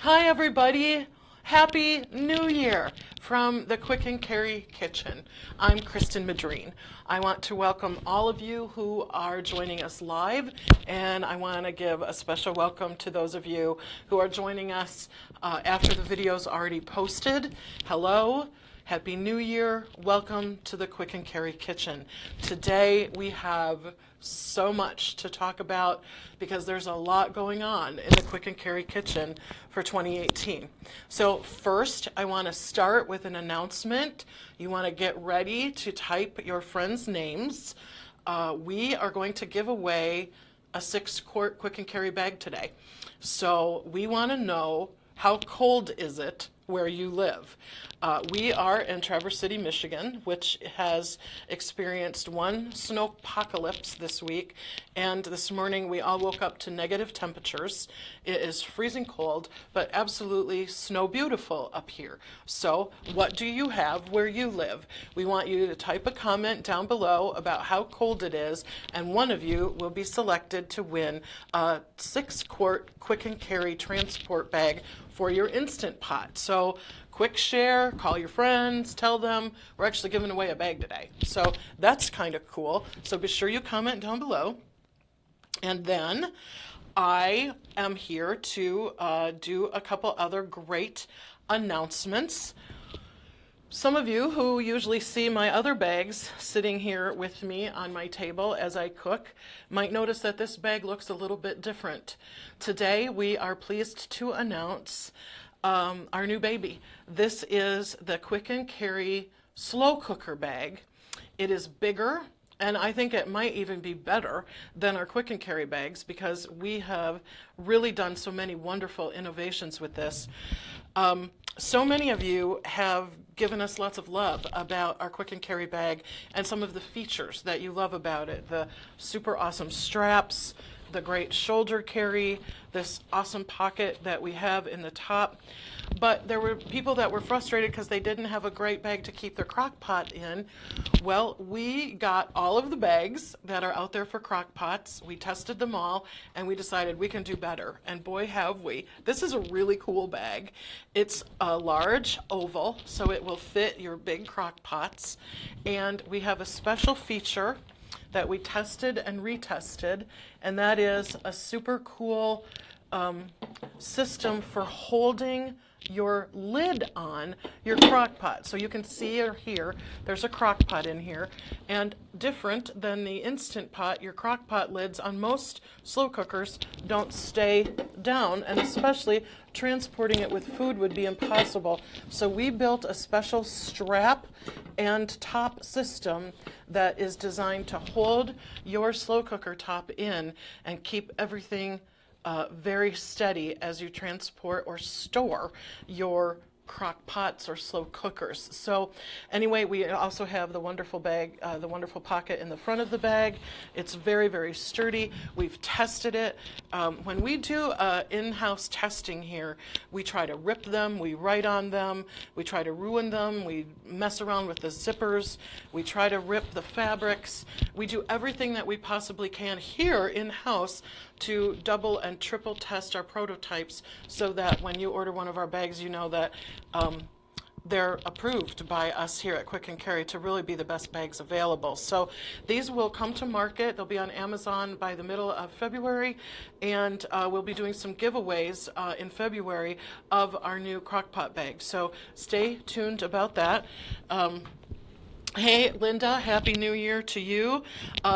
Hi everybody, Happy New Year from the Quick and Carry Kitchen. I'm Kristen Madreen. I want to welcome all of you who are joining us live, and I want to give a special welcome to those of you who are joining us after the video's already posted. Hello. Happy New Year. Welcome to the Quick and Carry Kitchen. Today we have so much to talk about because there's a lot going on in the Quick and Carry Kitchen for 2018. So first, I want to start with an announcement. You want to get ready to type your friends' names. We are going to give away a 6-quart Quick and Carry bag today. So we want to know, how cold is it where you live? We are in Traverse City, Michigan, which has experienced one snowpocalypse this week, and this morning we all woke up to negative temperatures. It is freezing cold, but absolutely snow beautiful up here. So what do you have where you live? We want you to type a comment down below about how cold it is, and one of you will be selected to win a 6-quart Quick and Carry transport bag for your Instant Pot. So quick share, call your friends, tell them we're actually giving away a bag today. So that's kind of cool. So be sure you comment down below. And then I am here to do a couple other great announcements. Some of you who usually see my other bags sitting here with me on my table as I cook might notice that this bag looks a little bit different. Today we are pleased to announce our new baby. This is the Quick and Carry slow cooker bag. It is bigger, and I think it might even be better than our Quick and Carry bags because we have really done so many wonderful innovations with this. So many of you have given us lots of love about our Quick and Carry bag and some of the features that you love about it. The super awesome straps, the great shoulder carry, this awesome pocket that we have in the top. But there were people that were frustrated because they didn't have a great bag to keep their crock pot in. Well, we got all of the bags that are out there for crock pots. We tested them all, and we decided we can do better. And boy, have we. This is a really cool bag. It's a large oval, so it will fit your big crock pots. And we have a special feature that we tested and retested, and that is a super cool system for holding your lid on your crock pot. So you can see here, there's a crock pot in here, and different than the Instant Pot, your crock pot lids on most slow cookers don't stay down, and especially transporting it with food would be impossible. So we built a special strap and top system that is designed to hold your slow cooker top in and keep everything very steady as you transport or store your crock pots or slow cookers. So anyway, we also have the wonderful bag, the wonderful pocket in the front of the bag. It's very, very sturdy. We've tested it. When we do in-house testing here, we try to rip them, we write on them, we try to ruin them, we mess around with the zippers, we try to rip the fabrics. We do everything that we possibly can here in-house to double and triple test our prototypes so that when you order one of our bags, you know that they're approved by us here at Quick and Carry to really be the best bags available. So these will come to market. They'll be on Amazon by the middle of February, and we'll be doing some giveaways in February of our new crockpot bags. So stay tuned about that. Hey, Linda, Happy New Year to you.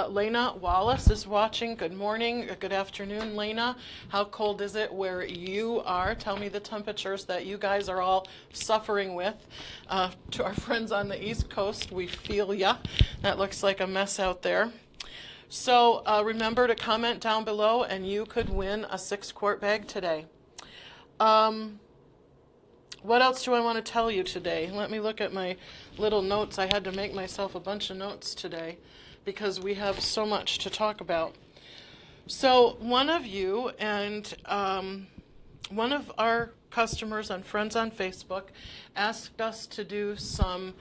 Lena Wallace is watching. Good morning, good afternoon, Lena. How cold is it where you are? Tell me the temperatures that you guys are all suffering with. To our friends on the East Coast, we feel ya. That looks like a mess out there. So remember to comment down below and you could win a 6-quart bag today. What else do I want to tell you today? Let me look at my little notes. I had to make myself a bunch of notes today because we have so much to talk about. So one of you and one of our customers and friends on Facebook asked us to do some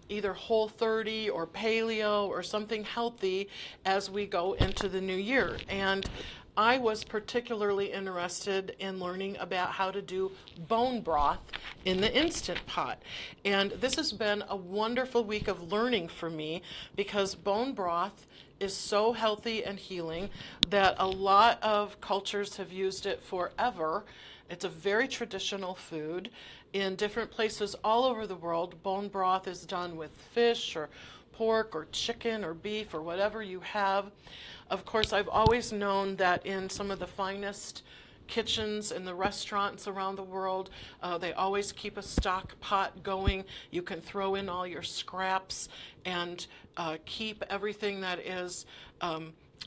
either Whole30 or paleo or something healthy as we go into the new year. And I was particularly interested in learning about how to do bone broth in the Instant Pot. And this has been a wonderful week of learning for me because bone broth is so healthy and healing that a lot of cultures have used it forever. It's a very traditional food. In different places all over the world, bone broth is done with fish or pork or chicken or beef or whatever you have. Of course, I've always known that in some of the finest kitchens in the restaurants around the world, they always keep a stock pot going. You can throw in all your scraps and keep everything that is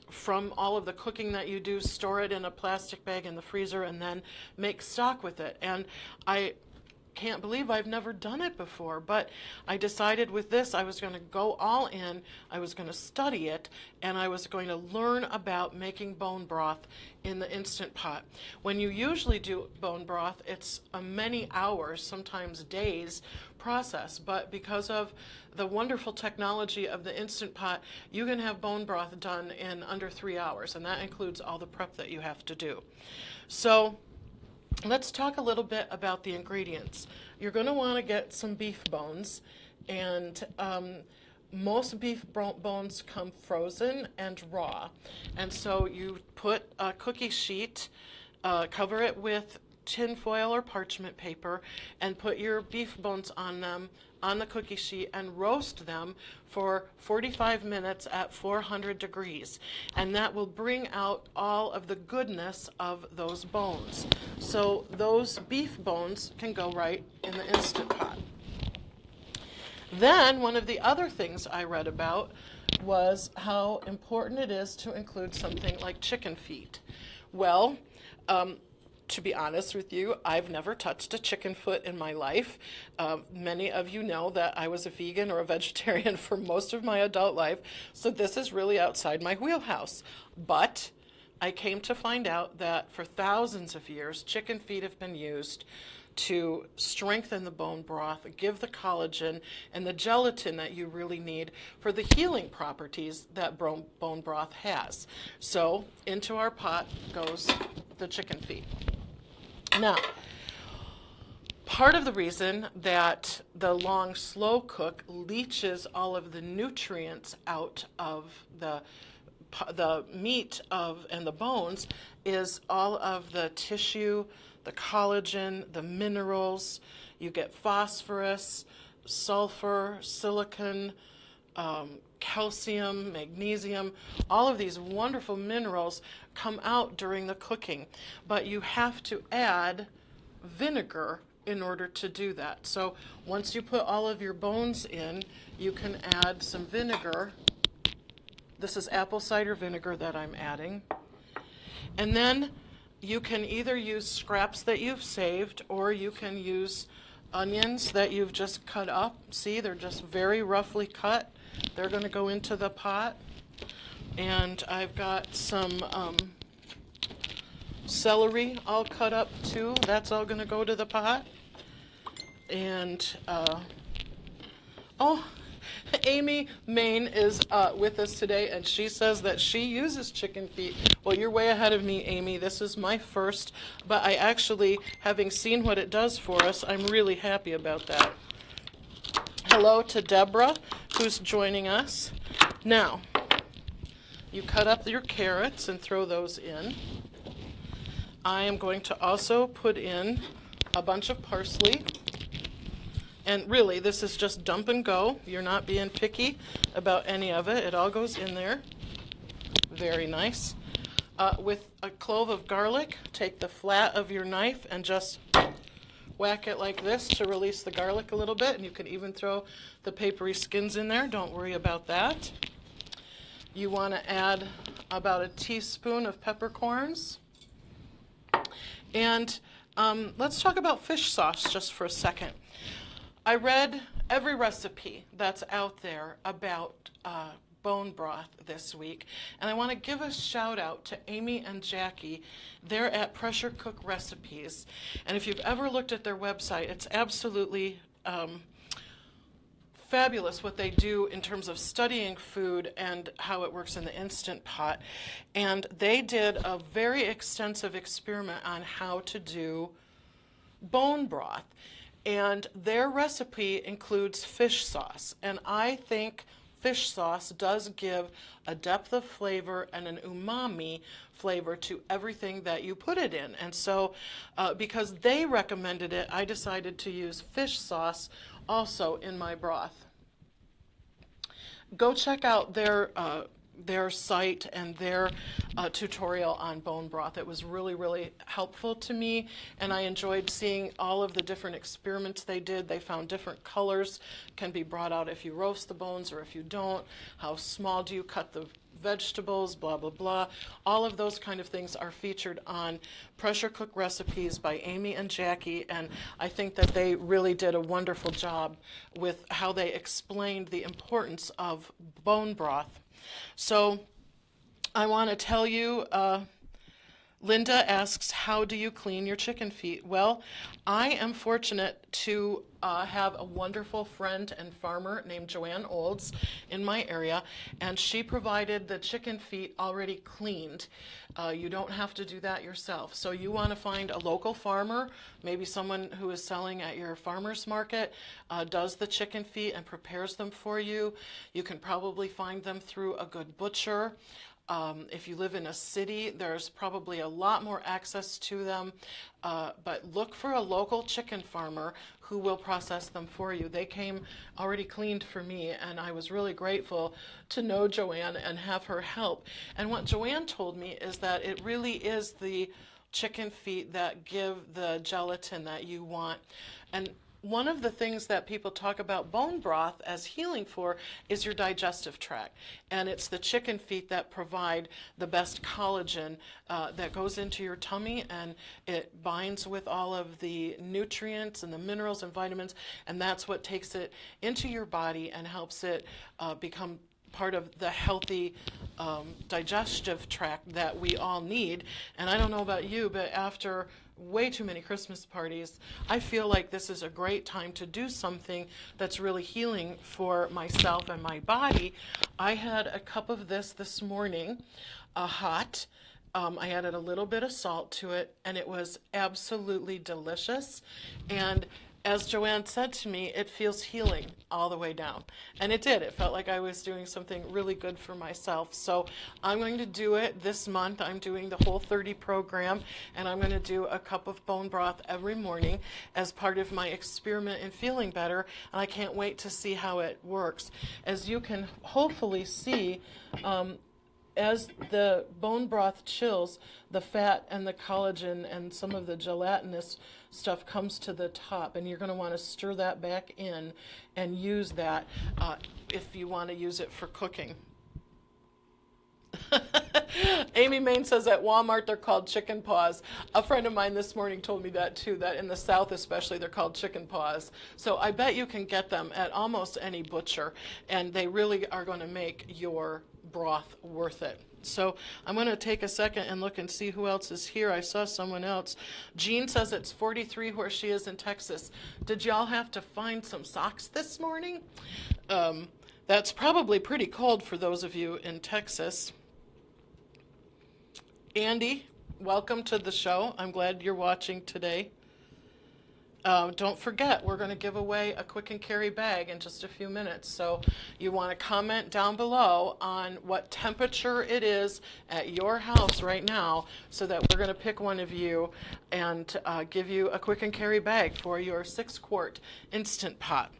from all of the cooking that you do, store it in a plastic bag in the freezer, and then make stock with it. And I can't believe I've never done it before, but I decided with this I was going to go all in, I was going to study it, and I was going to learn about making bone broth in the Instant Pot. When you usually do bone broth, it's a many hours, sometimes days process, but because of the wonderful technology of the Instant Pot, you can have bone broth done in under 3 hours, and that includes all the prep that you have to do. So let's talk a little bit about the ingredients. You're going to want to get some beef bones, and most beef bones come frozen and raw. And so you put a cookie sheet, cover it with tin foil or parchment paper, and put your beef bones on them on the cookie sheet and roast them for 45 minutes at 400 degrees. And that will bring out all of the goodness of those bones. So those beef bones can go right in the Instant Pot. Then one of the other things I read about was how important it is to include something like chicken feet. Well, to be honest with you, I've never touched a chicken foot in my life. Many of you know that I was a vegan or a vegetarian for most of my adult life, so this is really outside my wheelhouse. But I came to find out that for thousands of years, chicken feet have been used to strengthen the bone broth, give the collagen and the gelatin that you really need for the healing properties that bone broth has. So into our pot goes the chicken feet. Now, part of the reason that the long slow cook leaches all of the nutrients out of the meat and the bones is all of the tissue, the collagen, the minerals. You get phosphorus, sulphur, silicon, calcium, magnesium, all of these wonderful minerals come out during the cooking. But you have to add vinegar in order to do that. So once you put all of your bones in, you can add some vinegar. This is apple cider vinegar that I'm adding. And then you can either use scraps that you've saved, or you can use onions that you've just cut up. See, they're just very roughly cut. They're going to go into the pot. And I've got some celery all cut up too. That's all going to go to the pot. And Amy Main is with us today, and she says that she uses chicken feet. Well, you're way ahead of me, Amy. This is my first, but I actually, having seen what it does for us, I'm really happy about that. Hello to Deborah, who's joining us. Now, you cut up your carrots and throw those in. I am going to also put in a bunch of parsley. And really, this is just dump and go. You're not being picky about any of it. It all goes in there. Very nice. With a clove of garlic, take the flat of your knife and just whack it like this to release the garlic a little bit. And you can even throw the papery skins in there. Don't worry about that. You want to add about a teaspoon of peppercorns. And let's talk about fish sauce just for a second. I read every recipe that's out there about bone broth this week, and I want to give a shout out to Amy and Jackie. They're at Pressure Cook Recipes, and if you've ever looked at their website, it's absolutely fabulous what they do in terms of studying food and how it works in the Instant Pot. And they did a very extensive experiment on how to do bone broth. And their recipe includes fish sauce. And I think fish sauce does give a depth of flavor and an umami flavor to everything that you put it in. And so because they recommended it, I decided to use fish sauce also in my broth. Go check out their site and their tutorial on bone broth. It was really, really helpful to me, and I enjoyed seeing all of the different experiments they did. They found different colors can be brought out if you roast the bones or if you don't. How small do you cut the vegetables, blah, blah, blah. All of those kind of things are featured on Pressure Cook Recipes by Amy and Jackie, and I think that they really did a wonderful job with how they explained the importance of bone broth. So I want to tell you, Linda asks, how do you clean your chicken feet? Well, I am fortunate to have a wonderful friend and farmer named Joanne Olds in my area, and she provided the chicken feet already cleaned. You don't have to do that yourself. So you want to find a local farmer, maybe someone who is selling at your farmer's market, does the chicken feet and prepares them for you. You can probably find them through a good butcher. If you live in a city, there's probably a lot more access to them, but look for a local chicken farmer who will process them for you. They came already cleaned for me, and I was really grateful to know Joanne and have her help. And what Joanne told me is that it really is the chicken feet that give the gelatin that you want. And one of the things that people talk about bone broth as healing for is your digestive tract. And it's the chicken feet that provide the best collagen that goes into your tummy, and it binds with all of the nutrients and the minerals and vitamins, and that's what takes it into your body and helps it become part of the healthy digestive tract that we all need. And I don't know about you, but after way too many Christmas parties, I feel like this is a great time to do something that's really healing for myself and my body. I had a cup of this morning, hot. I added a little bit of salt to it, and it was absolutely delicious. And as Joanne said to me, it feels healing all the way down. And it did. It felt like I was doing something really good for myself. So I'm going to do it this month. I'm doing the Whole30 program, and I'm going to do a cup of bone broth every morning as part of my experiment in feeling better. And I can't wait to see how it works. As you can hopefully see, as the bone broth chills, the fat and the collagen and some of the gelatinous stuff comes to the top, and you're going to want to stir that back in and use that if you want to use it for cooking. Amy Main says at Walmart they're called chicken paws. A friend of mine this morning told me that too, that in the South especially they're called chicken paws. So I bet you can get them at almost any butcher, and they really are going to make your broth worth it. So I'm going to take a second and look and see who else is here. I saw someone else. Jean says it's 43 where she is in Texas. Did y'all have to find some socks this morning? That's probably pretty cold for those of you in Texas. Andy, welcome to the show. I'm glad you're watching today. Don't forget, we're going to give away a quick and carry bag in just a few minutes. So you want to comment down below on what temperature it is at your house right now, so that we're going to pick one of you and give you a quick and carry bag for your 6-quart Instant Pot.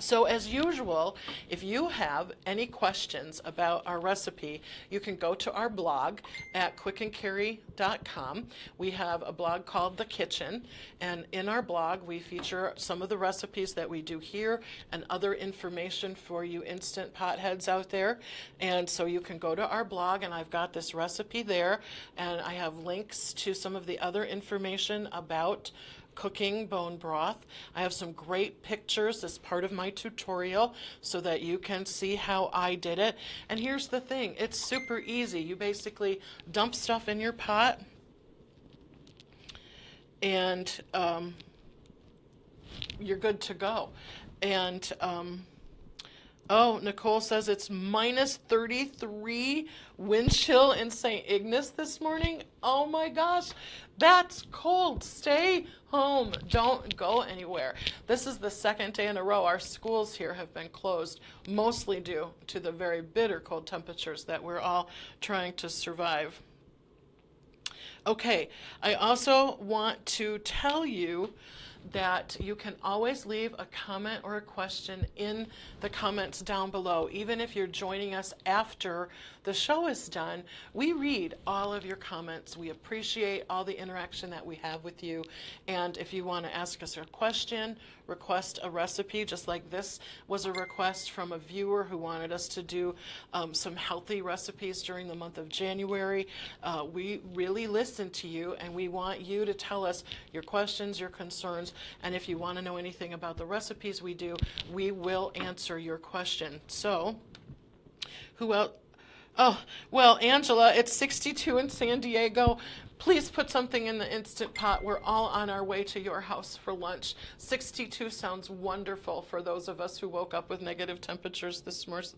So as usual, if you have any questions about our recipe, you can go to our blog at quickandcarry.com. We have a blog called The Kitchen, and in our blog we feature some of the recipes that we do here and other information for you Instant Pot heads out there. And so you can go to our blog, and I've got this recipe there, and I have links to some of the other information about cooking bone broth. I have some great pictures as part of my tutorial so that you can see how I did it. And here's the thing, it's super easy. You basically dump stuff in your pot, and you're good to go. And oh, Nicole says it's minus 33 wind chill in St. Ignace this morning. Oh my gosh, that's cold. Stay home. Don't go anywhere. This is the second day in a row our schools here have been closed, mostly due to the very bitter cold temperatures that we're all trying to survive. Okay, I also want to tell you that you can always leave a comment or a question in the comments down below. Even if you're joining us after the show is done, we read all of your comments. We appreciate all the interaction that we have with you. And if you want to ask us a question, request a recipe, just like this was a request from a viewer who wanted us to do some healthy recipes during the month of January. We really listen to you, and we want you to tell us your questions, your concerns, and if you want to know anything about the recipes we do, we will answer your question. So, who else? Oh, well, Angela, it's 62 in San Diego. Please put something in the Instant Pot. We're all on our way to your house for lunch. 62 sounds wonderful for those of us who woke up with negative temperatures this morning.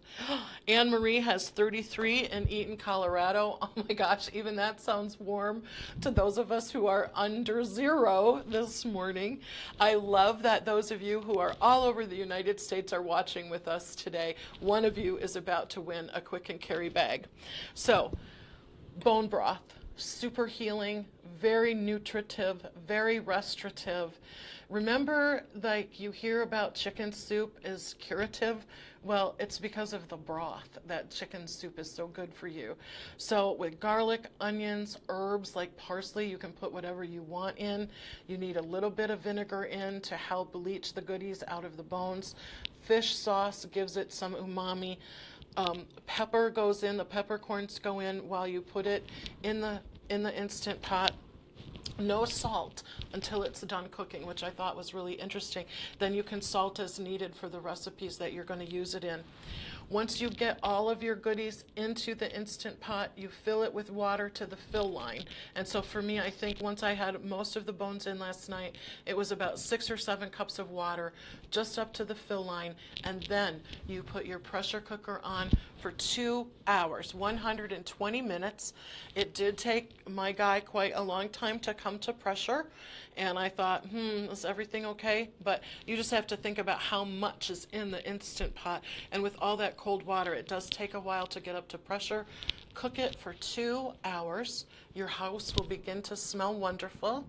Anne Marie has 33 in Eaton, Colorado. Oh my gosh, even that sounds warm to those of us who are under zero this morning. I love that those of you who are all over the United States are watching with us today. One of you is about to win a quick and carry bag. So, bone broth. Super healing, very nutritive, very restorative. Remember, like you hear about chicken soup is curative? Well, it's because of the broth that chicken soup is so good for you. So with garlic, onions, herbs like parsley, you can put whatever you want in. You need a little bit of vinegar in to help leach the goodies out of the bones. Fish sauce gives it some umami. Pepper goes in, the peppercorns go in while you put it in the Instant Pot. No salt until it's done cooking, which I thought was really interesting. Then you can salt as needed for the recipes that you're going to use it in. Once you get all of your goodies into the Instant Pot, you fill it with water to the fill line. And so for me, I think once I had most of the bones in last night, it was about 6 or 7 cups of water just up to the fill line. And then you put your pressure cooker on for 2 hours, 120 minutes. It did take my guy quite a long time to come to pressure. And I thought, is everything okay? But you just have to think about how much is in the Instant Pot. And with all that cold water, it does take a while to get up to pressure. Cook it for 2 hours. Your house will begin to smell wonderful.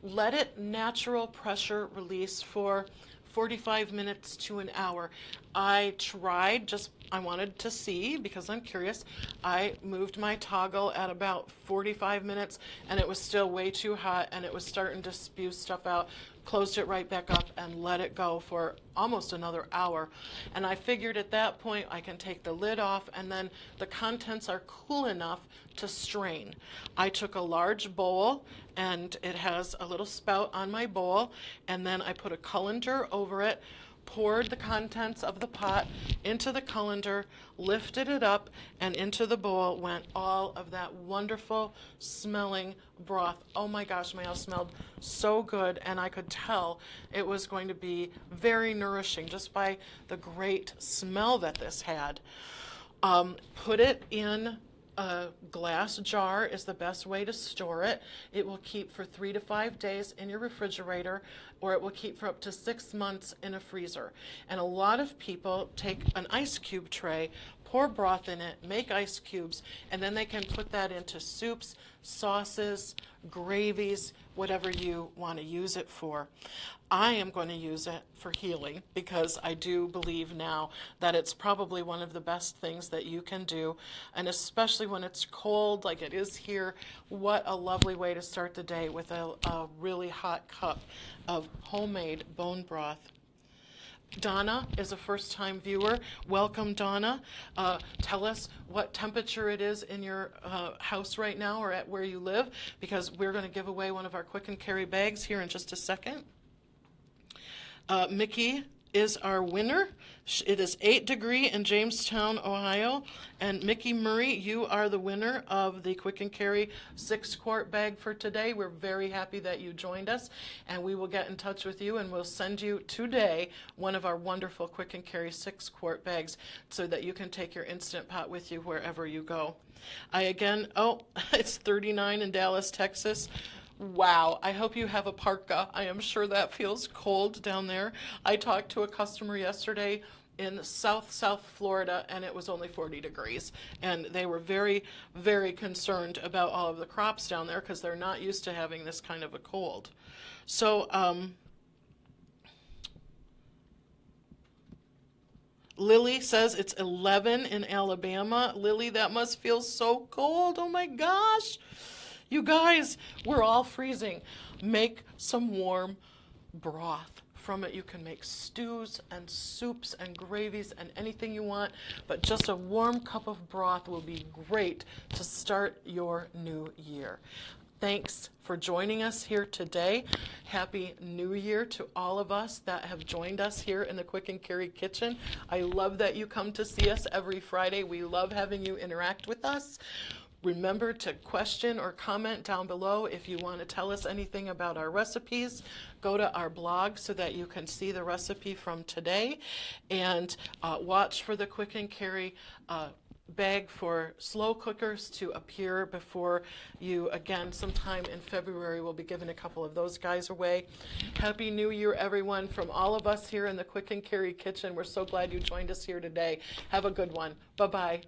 Let it natural pressure release for 45 minutes to an hour. I tried, I wanted to see because I'm curious. I moved my toggle at about 45 minutes and it was still way too hot and it was starting to spew stuff out. Closed it right back up and let it go for almost another hour. And I figured at that point I can take the lid off and then the contents are cool enough to strain. I took a large bowl and it has a little spout on my bowl, and then I put a colander over it, poured the contents of the pot into the colander, lifted it up, and into the bowl went all of that wonderful smelling broth. Oh my gosh, my house smelled so good, and I could tell it was going to be very nourishing just by the great smell that this had. Put it in a glass jar is the best way to store it. It will keep for 3 to 5 days in your refrigerator, or it will keep for up to 6 months in a freezer. And a lot of people take an ice cube tray, pour broth in it, make ice cubes, and then they can put that into soups, sauces, gravies, whatever you want to use it for. I am going to use it for healing because I do believe now that it's probably one of the best things that you can do, and especially when it's cold like it is here, what a lovely way to start the day with a really hot cup of homemade bone broth. Donna is a first-time viewer. Welcome, Donna. Tell us what temperature it is in your house right now or at where you live, because we're going to give away one of our quick and carry bags here in just a second. Mickey is our winner. It is 8 Degree in Jamestown, Ohio. And Mickey Murray, you are the winner of the Quick and Carry 6-quart bag for today. We're very happy that you joined us, and we will get in touch with you, and we'll send you today one of our wonderful Quick and Carry 6-quart bags so that you can take your Instant Pot with you wherever you go. It's 39 in Dallas, Texas. Wow, I hope you have a parka. I am sure that feels cold down there. I talked to a customer yesterday in South Florida, and it was only 40 degrees. And they were very, very concerned about all of the crops down there because they're not used to having this kind of a cold. So, Lily says it's 11 in Alabama. Lily, that must feel so cold. Oh my gosh. You guys, we're all freezing. Make some warm broth. From it you can make stews and soups and gravies and anything you want, but just a warm cup of broth will be great to start your new year. Thanks for joining us here today. Happy New Year to all of us that have joined us here in the Quick and Carry Kitchen. I love that you come to see us every Friday. We love having you interact with us. Remember to question or comment down below if you want to tell us anything about our recipes. Go to our blog so that you can see the recipe from today, and watch for the Quick and Carry bag for slow cookers to appear before you again sometime in February. We'll be giving a couple of those guys away. Happy New Year, everyone, from all of us here in the Quick and Carry Kitchen. We're so glad you joined us here today. Have a good one. Bye-bye.